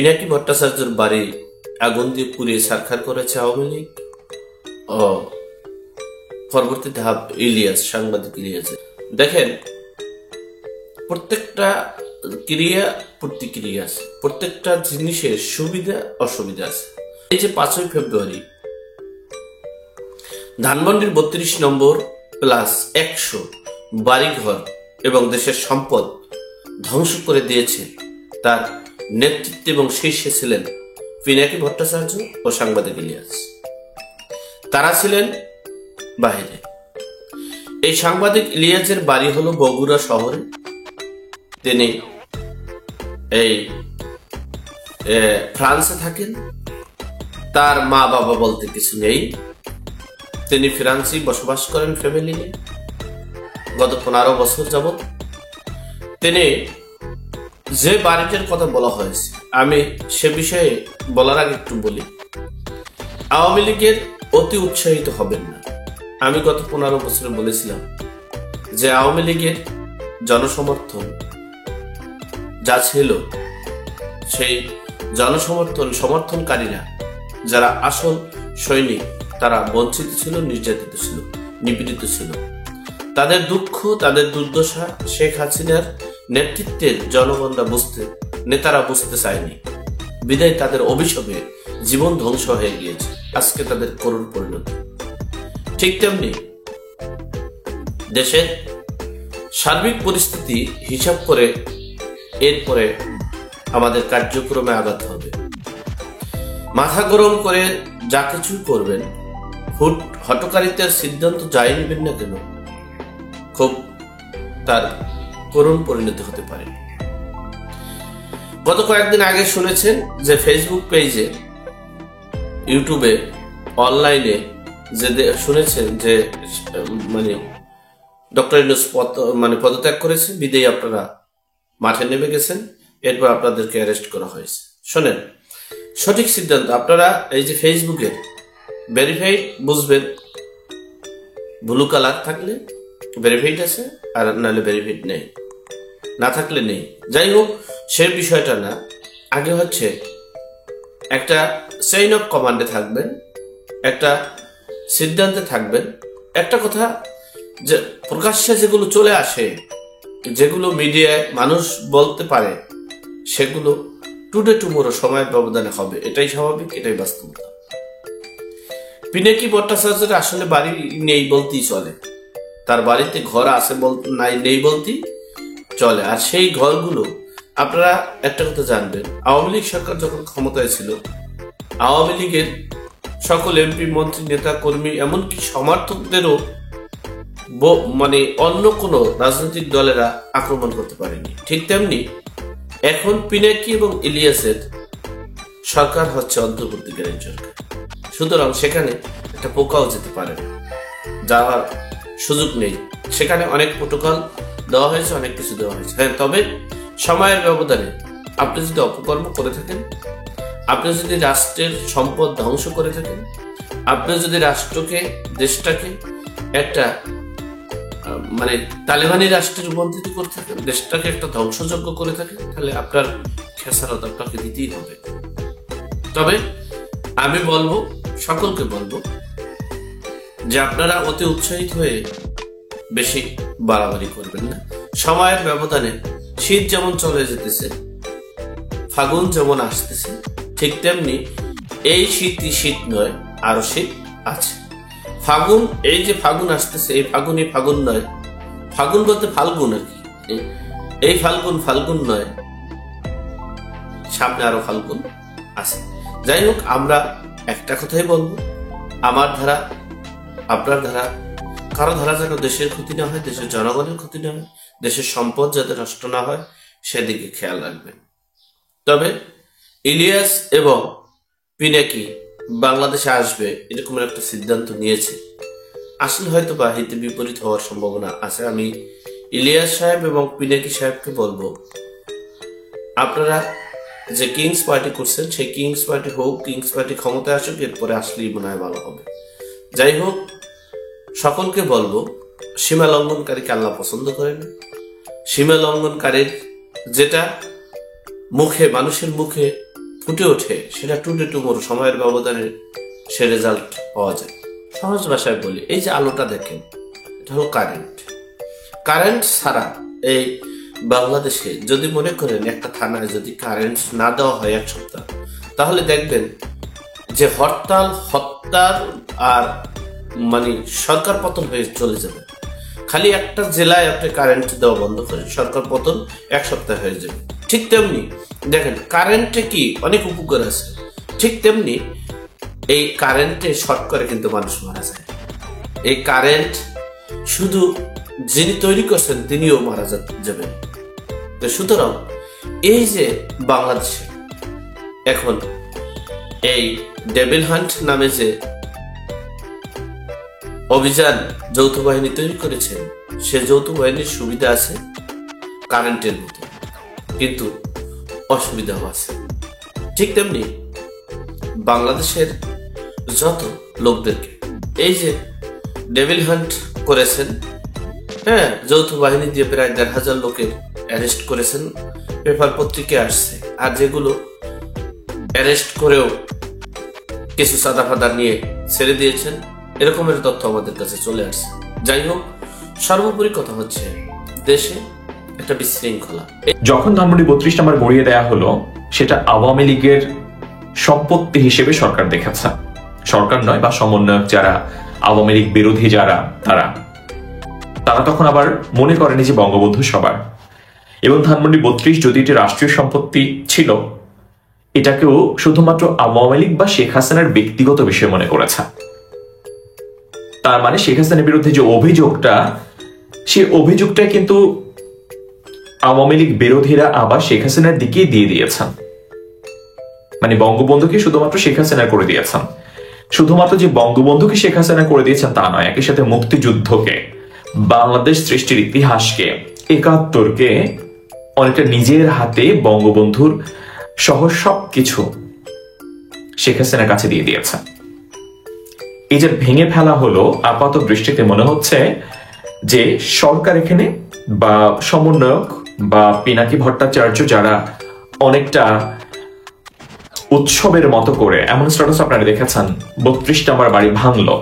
পিনাকি ভট্টাচার্যের বাড়ি আগুন দিয়ে পুড়িয়ে ছারখার করেছে আওয়ামী লীগ ও পরবর্তী ধাপ ইলিয়াস, সাংবাদিক ইলিয়াস। দেখেন, প্রত্যেকটা ক্রিয়া প্রতিক্রিয়া আছে, প্রত্যেকটা জিনিসের সুবিধা অসুবিধা আছে। এই যে 5ই ফেব্রুয়ারি ধানমন্ডির 32 নম্বর প্লাস 100 বাড়িঘর এবং দেশের সম্পদ ধ্বংস করে দিয়েছে তার নেতৃত্বে এবং শীর্ষে ছিলেন পিনাকি ভট্টাচার্য ও সাংবাদিক ইলিয়াস। তারা ছিলেন বাইরে। এই সাংবাদিক ইলিয়াসের বাড়ি হলো বগুড়া শহরে। তিনি এই ফ্রান্সে থাকেন। তার মা বাবা বলতে কিছু নেই। তিনি ফ্রান্সেই বসবাস করেন ফ্যামিলি নিয়ে গত 15 বছর যাবৎ। তিনি যে বাড়িটির কথা বলা হয়েছে, আমি সে বিষয়ে বলার আগে একটু বলি, আওয়ামী লীগের অতি উৎসাহিত হবেন না। আমি গত 15 বছরে বলেছিলাম যে আওয়ামী লীগের জনসমর্থন যা ছিল, সেই সমর্থনকারীরা যারা আসল সৈনিক, তারা বঞ্চিত ছিল, নির্যাতিত ছিল, নিপীড়িত ছিল। তাদের দুঃখ, তাদের দুর্দশা শেখ হাসিনার নেতৃত্বের নেতারা বুঝতে চায়নি। বিদায় তাদের অভিশাপে জীবন ধ্বংস হয়ে গিয়েছে। আজকে তাদের করুণ পরিণতি। ঠিক তেমনি দেশের সার্বিক পরিস্থিতি হিসাব করে এরপরে আমাদের কার্যক্রমে আঘাত হবে। মাথা গরম করে যা কিছু করবেন, হঠকারিতার সিদ্ধান্ত যাই নেবেন না কেন, খুব তার করুণ পরিণতি হতে পারে। গত কয়েকদিন আগে শুনেছেন যে ফেসবুক পেজে, ইউটিউবে, অনলাইনে যে শুনেছেন যে ডক্টর ইউনূস পদত্যাগ করেছে, বিদেয়ী আপনারা মাঠে নেমে গেছেন, এরপর আপনাদেরকে অ্যারেস্ট করা হয়েছে। শোনেন, সঠিক সিদ্ধান্ত আপনারা এই যে ফেসবুকের ভেরিফাইড বুঝবেন, ব্লু কালার থাকলে ভেরিফাইড আছে, আর নাহলে ভেরিফাইড নেই, না থাকলে নেই। যাই হোক, সে বিষয়টা না। আগে হচ্ছে একটা চেইন অফ কমান্ডে থাকবেন, একটা সিদ্ধান্তে থাকবেন। একটা কথা, যে প্রকাশ্যে যেগুলো চলে আসে, যেগুলো মিডিয়ায় মানুষ বলতে পারে, সেগুলো টুডে টুমোরো সময়ের ব্যবধানে হবে। এটাই স্বাভাবিক, এটাই বাস্তবতা। পিনাকি ভট্টাচার্যের আসলে বাড়ি নেই বলতেই চলে। তার বাড়িতে ঘর আছে নেই বলতেই চলে। আর সেই ঘরগুলো আপনারা একটা কথা জানবেন, আওয়ামী লীগ সরকার যখন ক্ষমতায় ছিল, আওয়ামী লীগের সকল এমপি, মন্ত্রী, নেতা, কর্মী, এমনকি সমর্থকদেরও অন্য কোনো রাজনৈতিক দলেরা আক্রমণ করতে পারেনি। ঠিক তেমনি এখন পিনাকি এবং ইলিয়াসের সরকার হচ্ছে অন্তর্বর্তীকালীন সরকার। সুতরাং সেখানে একটা পোকাও যেতে পারে না, যাওয়ার সুযোগ নেই। সেখানে অনেক প্রোটোকল দেওয়া হয়েছে, অনেক কিছু দেওয়া হয়েছে। হ্যাঁ, তবে সময়ের ব্যবধানে আপনি যদি অপকর্ম করে থাকেন, আপনি যদি রাষ্ট্রের সম্পদ ধ্বংস করে থাকেন, আপনি যদি রাষ্ট্রকে, দেশটাকে একটা তালেবানি রাষ্ট্রে রূপান্তরিত করে থাকেন, দেশটাকে একটা ধ্বংসযজ্ঞ করে থাকেন, তাহলে আপনার খেসারত আপনাকে দিতেই হবে। তবে আমি বলবো, সকলকে বলবো, যে আপনারা অতি উৎসাহিত হয়ে বেশি বাড়াবাড়ি করবেন না। সময়ের ব্যবধানে শীত যেমন চলে যেতেছে, ফাগুন যেমন আসতেছে, ঠিক তেমনি এই শীতই শীত নয়, আরো শীত আছে। ফাগুন, এই যে ফাগুন আসতেছে, এই ফাগুন নয়। ফাগুন বলতে ফাল্গুন আর কি। এই ফাল্গুন নয়, সামনে আরো ফাল্গুন আছে। যাই হোক, আমরা একটা কথাই বলবো, আমার ধারা, আপনার ধারা, কারো ধারা যেন দেশের ক্ষতি না হয়, দেশের জনগণের ক্ষতি না হয়, দেশের সম্পদ যাতে নষ্ট না হয়, সেদিকে খেয়াল রাখবেন। তবে ইলিয়াস এবং পিনাকি বাংলাদেশে আসবে এরকম একটা সিদ্ধান্ত নিয়েছে। আসলে হয়তো বা হিতে বিপরীত হওয়ার সম্ভাবনা আছে। আমি ইলিয়াস সাহেব এবং পিনাকি সাহেবকে বলবো, আপনারা যে কিংস পার্টি করছেন, সেই কিংস পার্টি হোক, কিংস পার্টি ক্ষমতায় আসুক, এরপরে আসলেই মনে হয় ভালো হবে। যাই হোক, সকলকে বলবো, সীমা লঙ্ঘনকারীকে আল্লাহ পছন্দ করেন। সীমা লঙ্ঘনকারীর যেটা মানুষের মুখে ফুটে ওঠে সেটা টুডে টুমোরো, সময়ের ব্যবধানে সে রেজাল্ট পাওয়া যায়। সহজ ভাষায় বলি, এই যে আলোটা দেখেন, এটা হলো কারেন্ট। কারেন্ট ছাড়া এই বাংলাদেশে যদি মনে করেন একটা থানায় যদি কারেন্ট না দেওয়া হয় 1 সপ্তাহ, তাহলে দেখবেন যে হরতাল, হত্যার আর মানে সরকার পতন হয়ে চলে যাবে। খালি একটা জেলায় আপনি কারেন্ট দেওয়া বন্ধ করে সরকার পতন 1 সপ্তাহ হয়ে যাবে। ঠিক তেমনি দেখেন কারেন্টে কি অনেক উপকার আছে, ঠিক তেমনি এই কারেন্টে শর্ট করে কিন্তু মানুষ মারা যায়। এই কারেন্ট শুধু যিনি তৈরি করছেন তিনিও মারা যাবেন। সুতরাং এই যে বাংলাদেশে এখন এই ডেভিল হান্ট নামে যে অভিযান যৌথ বাহিনী তৈরি করেছেন, সে যৌথ বাহিনীর সুবিধা আছে কারেন্টের মতো, কিন্তু অসুবিধাও আছে। ঠিক তেমনি বাংলাদেশের যত লোকদেরকে এই যে ডেভিল হান্ট করেছেন, হ্যাঁ, যৌথ বাহিনী দিয়ে প্রায় 1,500 লোকের অ্যারেস্ট করেছেন, পেপার পত্রিকায় আসছে। আর যেগুলো অ্যারেস্ট করেও কিছু সাদা ফাদা নিয়ে ছেড়ে দিয়েছেন, এরকমের তথ্য আমাদের কাছে চলে আসছে। যাই হোক, সর্বোপরি কথা হচ্ছে দেশে একটা বিশৃঙ্খলা। যখন ধানমন্ডি 32 নম্বর গড়িয়ে দেয়া হলো, সেটা আওয়ামী লীগের সম্পত্তি হিসেবে সরকার দেখেছে। সরকার নয়, বা সমন্বয়ক যারা, আওয়ামী লীগ বিরোধী যারা, তারা তখন আবার মনে করেনি যে বঙ্গবন্ধু সবার। এবং ধানমন্ডি 32 যদি এটি রাষ্ট্রীয় সম্পত্তি ছিল, এটাকেও শুধুমাত্র আওয়ামী লীগ বা শেখ হাসিনার ব্যক্তিগত বিষয় মনে করেছে। তার মানে শেখ হাসিনার বিরুদ্ধে যে অভিযোগটা, সেই অভিযোগটা কিন্তু আওয়ামী লীগ বিরোধীরা আবার শেখ হাসিনার দিকেই দিয়ে দিয়েছেন। মানে বঙ্গবন্ধুকে শুধুমাত্র শেখ হাসিনা করে দিয়েছেন। শুধুমাত্র যে বঙ্গবন্ধুকে শেখ হাসিনা করে দিয়েছেন তা নয়, একই সাথে মুক্তিযুদ্ধকে, বাংলাদেশ সৃষ্টির ইতিহাসকে, ৭১কে অনেকটা নিজের হাতে বঙ্গবন্ধুর সহ সবকিছু শেখ হাসিনার কাছে দিয়ে দিয়েছে। এই যে ভেঙে ফেলা হলো, আপাত দৃষ্টিতে মনে হচ্ছে যে সরকার এখানে, বা সমন্বয়ক বা পিনাকি ভট্টাচার্য, যারা অনেকটা উৎসবের মতো করে, এমন স্ট্যাটাস আপনারা দেখেছেন, 32 নম্বর বাড়ি ভাঙলো,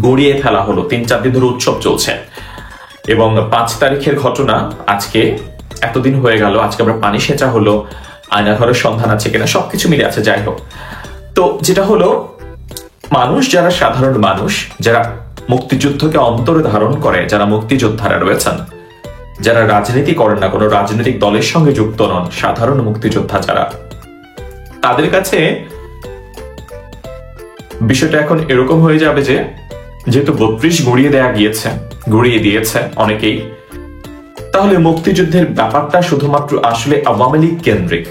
গড়িয়ে ফেলা হলো, 3-4 দিন ধরে উৎসব চলছে। এবং 5 তারিখের ঘটনা, আজকে এতদিন হয়ে গেল, আজকে আমরা পানি সেচা হলো, আয়নাঘরের সন্ধান আছে কিনা, সবকিছু মিলে আছে। যাই হোক, তো যেটা হলো, মানুষ যারা সাধারণ মানুষ, যারা মুক্তিযুদ্ধকে অন্তরে ধারণ করে, যারা মুক্তিযোদ্ধারা রয়েছেন, যারা রাজনীতি করেন না, কোনো রাজনৈতিক দলের সঙ্গে যুক্ত নন, সাধারণ মুক্তিযোদ্ধা যারা, তাদের কাছে বিষয়টা এখন এরকম হয়ে যাবে যে যেহেতু 32 গড়িয়ে দিয়েছে অনেকেই, তাহলে মুক্তিযুদ্ধের ব্যাপারটা শুধুমাত্র আসলে আওয়ামী লীগ কেন্দ্রিক,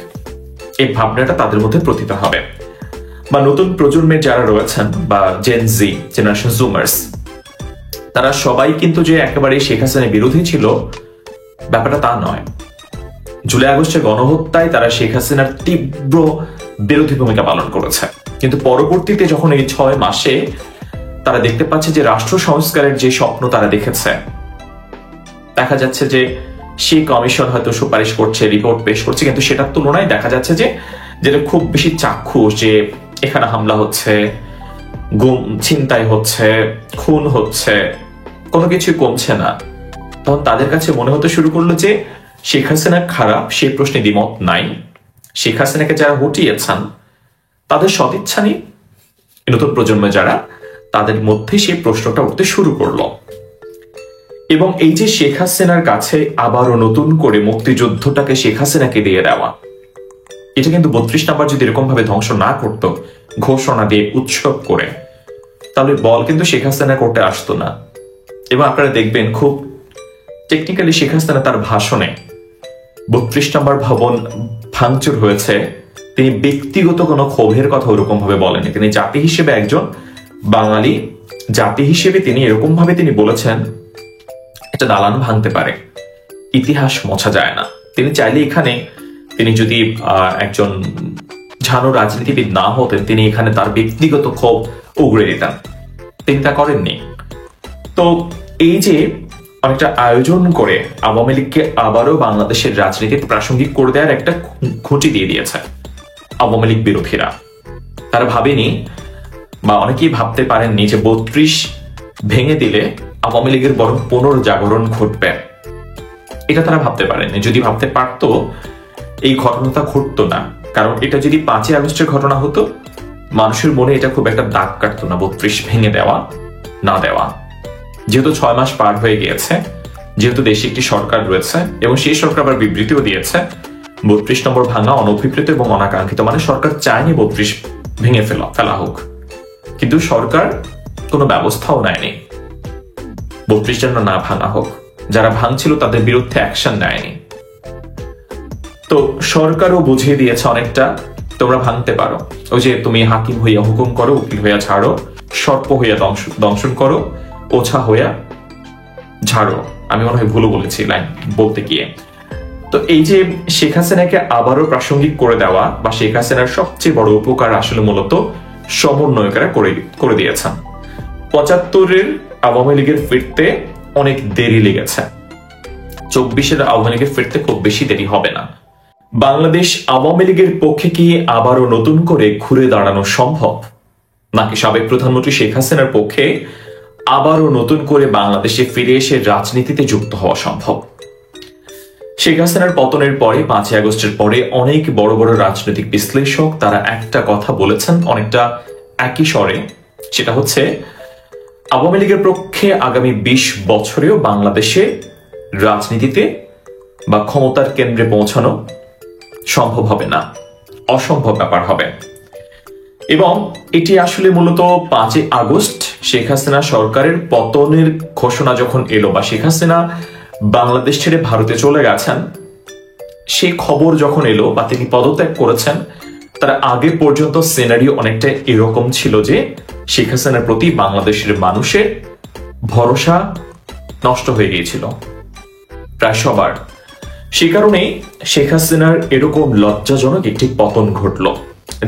এই ভাবনাটা তাদের মধ্যে প্রতীত হবে। বা নতুন প্রজন্মের যারা রয়েছেন, বা জেনজি, জেনারেশন জুমার্স, তারা সবাই কিন্তু যে একেবারে শেখ হাসিনার বিরোধী ছিল, ব্যাপারটা তা নয়। জুলাই আগস্টের গণহত্যায় তারা শেখ হাসিনার তীব্র বিরোধী ভূমিকা পালন করেছে, কিন্তু পরবর্তীতে যখন এই 6 মাসে তারা দেখতে পাচ্ছে যে রাষ্ট্র সংস্কারের যে স্বপ্ন তারা দেখেছে, দেখা যাচ্ছে যে সেই কমিশন হয়তো সুপারিশ করছে, রিপোর্ট পেশ করছে, কিন্তু সেটার তুলনায় দেখা যাচ্ছে যে যেটা খুব বেশি চাক্ষুষ, যে এখানে হামলা হচ্ছে, গুম ছিনতাই হচ্ছে, খুন হচ্ছে, কোনো কিছু কমছে না। তখন তাদের কাছে মনে হতে শুরু করলো যে শেখ হাসিনা খারাপ, সেই প্রশ্নে দ্বিমত নাই। শেখ হাসিনাকে যারা হটিয়েছেন তাদের সদিচ্ছা নেই, নতুন প্রজন্ম যারা, তাদের মধ্যে সেই প্রশ্নটা উঠতে শুরু করলো। এবং এই যে শেখ হাসিনার কাছে আবারও নতুন করে মুক্তিযুদ্ধটাকে শেখ হাসিনাকে দিয়ে দেওয়া, এটা কিন্তু 32 নম্বর যদি এরকম ভাবে ধ্বংস না করতো, ঘোষণা দিয়ে উৎসব করে, তাহলে বল কিন্তু শেখ হাসিনা করতে আসতো না। এবং আপনারা দেখবেন খুব টেকনিক্যালি শেখ হাসিনা তার ভাষণে 32 নম্বর ভবন ভাঙচুর হয়েছে, তিনি ব্যক্তিগত কোনো ক্ষোভের কথা ওরকম ভাবে বলেনি। তিনি জাতি হিসেবে একজন বাঙালি জাতি হিসেবে তিনি এরকম ভাবে তিনি বলেছেন, এটা দালান ভাঙতে পারে, ইতিহাস মোছা যায় না। তিনি চাইলে এখানে, তিনি যদি একজন ঝানু রাজনীতিবিদ না হতেন, তিনি এখানে তার ব্যক্তিগত ক্ষোভ উগড়ে দিতেন, তিনি তা করেননি। তো এই যে অনেকটা আয়োজন করে আওয়ামী লীগকে আবারও বাংলাদেশের রাজনীতির প্রাসঙ্গিক করে দেওয়ার একটা খুঁটি দিয়ে দিয়েছে। আওয়ামী লীগ বিরোধীরা। তারা ভাবেনি বা অনেকেই ভাবতে পারেননি যে ৩২ ভেঙে দিলে আওয়ামী লীগের বরং পুনর্জাগরণ ঘটবে। এটা তারা ভাবতে পারেননি। যদি ভাবতে পারতো এই ঘটনাটা ঘটতো না, কারণ এটা যদি ৫ই আগস্টের ঘটনা হতো মানুষের মনে এটা খুব একটা দাগ কাটতো না ৩২ ভেঙে দেওয়া না দেওয়া। যেহেতু ৬ মাস পার হয়ে গিয়েছে, যেহেতু দেশে একটি সরকার রয়েছে এবং সেই সরকার আবার বিবৃতিও দিয়েছে ৩২ নম্বর ভাঙা অনভিপ্রেত এবং অনাকাঙ্ক্ষিত, মানে সরকার চায়নি ৩২ ভেঙে ফেলা হোক, কিন্তু সরকার কোনো ব্যবস্থাও নেয়নি ৩২ যেন না ভাঙা হোক। যারা ভাঙছিল তাদের বিরুদ্ধে অ্যাকশন নেয়নি। তো সরকারও বুঝিয়ে দিয়েছে অনেকটা, তোমরা ভাঙতে পারো, ওই যে তুমি হাকিম হইয়া হুকুম করো, উকিল হইয়া ছাড়ো, সর্প হইয়া দংশন করো, ওছা হইয়া ঝাড়ো। আমি মনে হয় ভুলও বলেছি লাইন বলতে গিয়ে। তো এই যে শেখ হাসিনাকে আবারও প্রাসঙ্গিক করে দেওয়া বা শেখ হাসিনার সবচেয়ে বড় উপকার আসলে মূলত সমন্বয়করা করে দিয়েছেন। ৭৫-এর আওয়ামী লীগের ফিরতে অনেক দেরি লেগেছে, ২৪-এর আওয়ামী লীগের ফিরতে খুব বেশি দেরি হবে না। বাংলাদেশ আওয়ামী লীগের পক্ষে কি আবারও নতুন করে ঘুরে দাঁড়ানো সম্ভব, নাকি সাবেক প্রধানমন্ত্রী শেখ হাসিনার পক্ষে আবারও নতুন করে বাংলাদেশে ফিরে এসে রাজনীতিতে যুক্ত হওয়া সম্ভব? শেখ হাসিনার পতনের পরে ৫ই আগস্টের পরে অনেক বড় বড় রাজনৈতিক বিশ্লেষক তারা একটা কথা বলেছেন অনেকটা একই স্বরে, সেটা হচ্ছে আওয়ামী লীগের পক্ষে আগামী ২০ বছরেও বাংলাদেশে রাজনীতিতে বা ক্ষমতার কেন্দ্রে পৌঁছানো সম্ভব হবে না, অসম্ভব ব্যাপার হবে। এবং এটি আসলে মূলত ৫ই আগস্ট শেখ হাসিনা সরকারের পতনের ঘোষণা যখন এলো বা শেখ হাসিনা বাংলাদেশ ছেড়ে ভারতে চলে গেছেন সেই খবর যখন এলো বা তিনি পদত্যাগ করেছেন, তার আগে পর্যন্ত সিনারিও অনেকটা এরকম ছিল যে শেখ হাসিনার প্রতি বাংলাদেশের মানুষের ভরসা নষ্ট হয়ে গিয়েছিল প্রায় সবার। সে কারণে শেখ হাসিনার এরকম লজ্জাজনক একটি পতন ঘটল।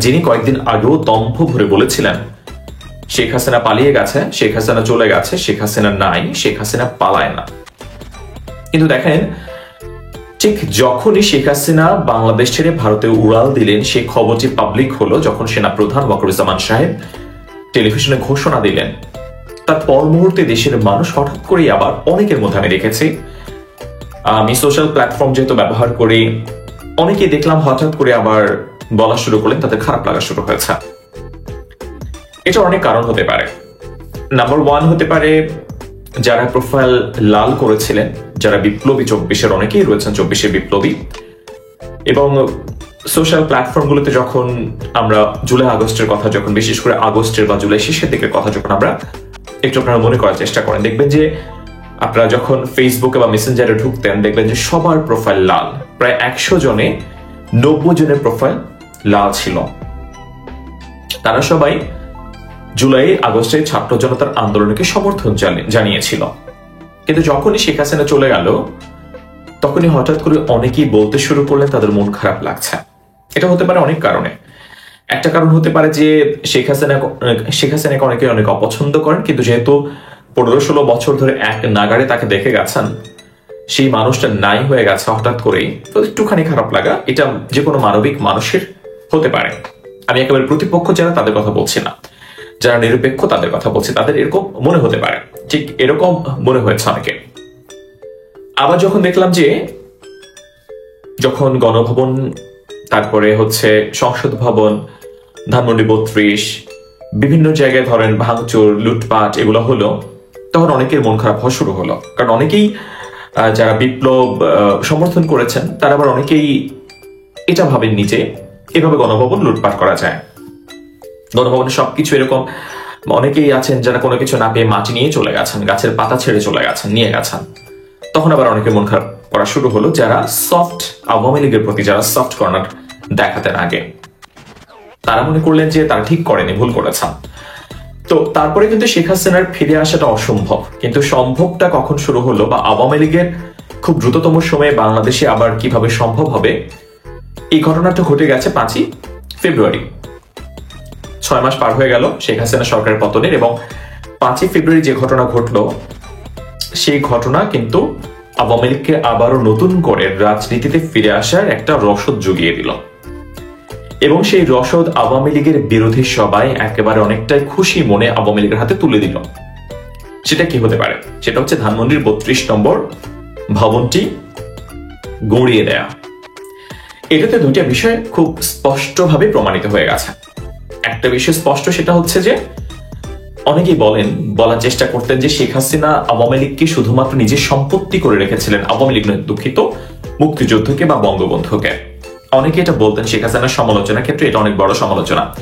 যিনি কয়েকদিন আগেও দম্ভ ভরে বলেছিলেন শেখ হাসিনা পালিয়ে গেছে, শেখ হাসিনা চলে গেছে, শেখ হাসিনা নাই, শেখ হাসিনা পালায় না। কিন্তু দেখেন ঠিক যখনই শেখ হাসিনা বাংলাদেশ ছেড়ে ভারতে উড়াল দিলেন, সেই খবরটি পাবলিক হলো যখন সেনাপ্রধান ওয়াকারুজ্জামান সাহেব টেলিভিশনে ঘোষণা দিলেন, তার পর মুহূর্তে দেশের মানুষ হঠাৎ করেই আবার অনেকের মধ্যে আমি দেখেছি, আমি সোশ্যাল প্ল্যাটফর্ম যেহেতু ব্যবহার করি, অনেকে দেখলাম হঠাৎ করে আবার বলা শুরু করলেন, তাদের খারাপ লাগা শুরু হয়েছে। এটা অনেক কারণ হতে পারে। নাম্বার 1 হতে পারে যারা প্রোফাইল লাল করেছিলেন, যারা বিপ্লবী ২৪-এর অনেকেই রয়েছেন ২৪-এর বিপ্লবী, এবং সোশ্যাল প্ল্যাটফর্মগুলোতে যখন আমরা জুলাই আগস্টের কথা, যখন বিশেষ করে আগস্টের বা জুলাই শেষের দিকের কথা যখন আমরা একটু আপনারা মনে করার চেষ্টা করেন, দেখবেন যে আপনারা যখন ফেসবুকে বা মেসেঞ্জারে ঢুকতেন দেখবেন যে সবার প্রোফাইল লাল, প্রায় ১০০ জনে ৯০ জনের প্রোফাইল লাল ছিল। তারা সবাই জুলাই আগস্টে ছাত্র জনতার আন্দোলনকে সমর্থন জানিয়েছিল। কিন্তু যখনই শেখ হাসিনা চলে গেল তখনই হঠাৎ করে অনেকেই বলতে শুরু করলেন তাদের মন খারাপ লাগছে। এটা হতে পারে অনেক কারণে। একটা কারণ হতে পারে যে শেখ হাসিনাকে অনেকে অনেক অপছন্দ করেন, কিন্তু যেহেতু ১৫-১৬ বছর ধরে এক নাগারে তাকে দেখে গেছেন, সেই মানুষটা নাই হয়ে গেছে হঠাৎ করেই, তো একটুখানি খারাপ লাগা এটা যে কোনো মানবিক মানুষের হতে পারে। আমি একেবারে প্রতিপক্ষ যারা তাদের কথা বলছি না, যারা নিরপেক্ষ তাদের কথা বলছি, তাদের এরকম মনে হতে পারে। ঠিক এরকম মনে হয়েছে অনেকে। আবার যখন দেখলাম যে যখন গণভবন, তারপরে হচ্ছে সংসদ ভবন, ধানমন্ডি ৩২, বিভিন্ন জায়গায় ধরেন ভাঙচুর, লুটপাট এগুলো হলো, তখন অনেকের মন খারাপ হওয়া শুরু হলো। কারণ অনেকেই যারা বিপ্লব সমর্থন করেছেন তারা আবার অনেকেই এটা ভাবেননি যে এভাবে গণভবন লুটপাট করা যায়। গণভবনে সবকিছু এরকম, অনেকেই আছেন যারা কোনো কিছু না পেয়ে মাটি নিয়ে চলে গেছেন, গাছের পাতা ছেড়ে চলে গেছেন, নিয়ে গেছেন। তখন আবার অনেকের মন খারাপ করা শুরু হলো যারা সফট আওয়ামী লীগের প্রতি যারা সফট কর্নার দেখাতেন আগে, তারা মনে করলেন যে তারা ঠিক করেনি, ভুল করেছেন। তো তারপরে কিন্তু শেখ হাসিনার ফিরে আসাটা অসম্ভব, কিন্তু সম্ভবটা কখন শুরু হলো বা আওয়ামী লীগের খুব দ্রুততম সময়ে বাংলাদেশে আবার কিভাবে সম্ভব হবে, এই ঘটনাটা ঘটে গেছে 5ই ফেব্রুয়ারি। 6 মাস পার হয়ে গেল শেখ হাসিনা সরকারের পতনের, এবং 5ই ফেব্রুয়ারি যে ঘটনা ঘটলো সেই ঘটনা কিন্তু আওয়ামী লীগকে আবারও নতুন করে রাজনীতিতে ফিরে আসার একটা রসদ জুগিয়ে দিল। এবং সেই রসদ আওয়ামী লীগের বিরোধী সবাই একেবারে অনেকটাই খুশি মনে আওয়ামী লীগের হাতে তুলে দিল। সেটা কি হতে পারে? সেটা হচ্ছে ধানমন্ডির 32 নম্বর ভবনটি গড়িয়ে দেয়া। এটাতে দুইটা বিষয় খুব স্পষ্টভাবে প্রমাণিত হয়ে গেছে। একটা বিষয় স্পষ্ট, সেটা হচ্ছে যে অনেকেই বলার চেষ্টা করতেন যে শেখ হাসিনা আওয়ামী লীগকে শুধুমাত্র নিজের সম্পত্তি করে রেখেছিলেন, আওয়ামী লীগ নয়, দুঃখিত, মুক্তিযুদ্ধকে বা বঙ্গবন্ধুকে। অনেকে এটা বলতেন শেখ হাসিনার সমালোচনার ক্ষেত্রে এটা অনেক বড় সমালোচনা।